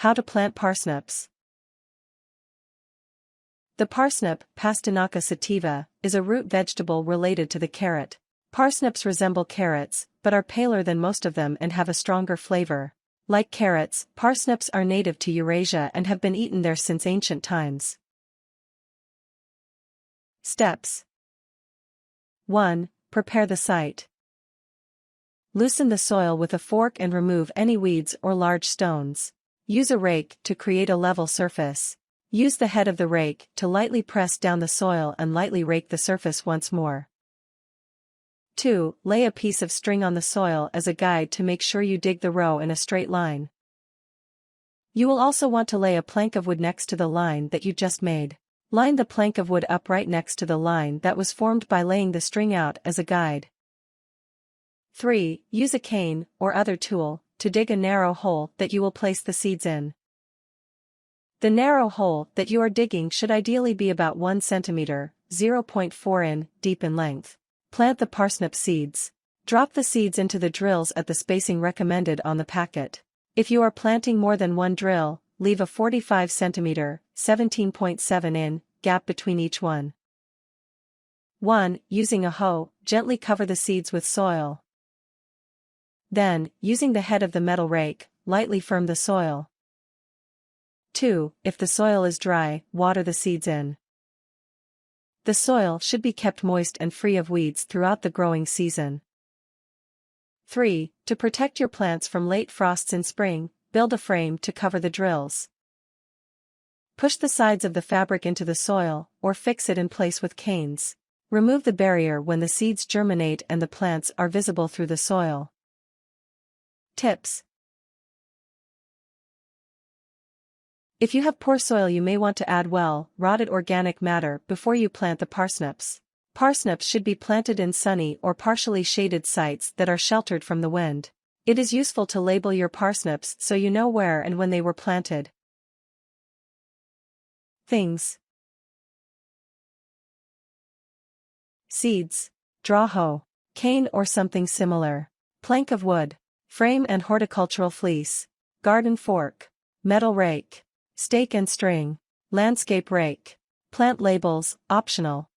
How to plant parsnips. The parsnip, Pastinaca sativa, is a root vegetable related to the carrot. Parsnips resemble carrots, but are paler than most of them and have a stronger flavor. Like carrots, parsnips are native to Eurasia and have been eaten there since ancient times. Steps. 1. Prepare the site. Loosen the soil with a fork and remove any weeds or large stones. Use a rake to create a level surface. Use the head of the rake to lightly press down the soil and lightly rake the surface once more. 2. Lay a piece of string on the soil as a guide to make sure you dig the row in a straight line. You will also want to lay a plank of wood next to the line that you just made. Line the plank of wood up right next to the line that was formed by laying the string out as a guide. 3. Use a cane, or other tool, to dig a narrow hole that you will place the seeds in. The narrow hole that you are digging should ideally be about 1 centimeter, 0.4 in, deep in length. Plant the parsnip seeds. Drop the seeds into the drills at the spacing recommended on the packet. If you are planting more than one drill, leave a 45 centimeter, 17.7 in, gap between each one. 1. Using a hoe, gently cover the seeds with soil. Then, using the head of the metal rake, lightly firm the soil. 2. If the soil is dry, water the seeds in. The soil should be kept moist and free of weeds throughout the growing season. 3. To protect your plants from late frosts in spring, build a frame to cover the drills. Push the sides of the fabric into the soil, or fix it in place with canes. Remove the barrier when the seeds germinate and the plants are visible through the soil. Tips. If you have poor soil, you may want to add well-rotted organic matter before you plant the parsnips. Parsnips should be planted in sunny or partially shaded sites that are sheltered from the wind. It is useful to label your parsnips so you know where and when they were planted. Things. Seeds. Draw hoe. Cane or something similar. Plank of wood. Frame and horticultural fleece. Garden fork. Metal rake. Stake and string. Landscape rake. Plant labels, optional.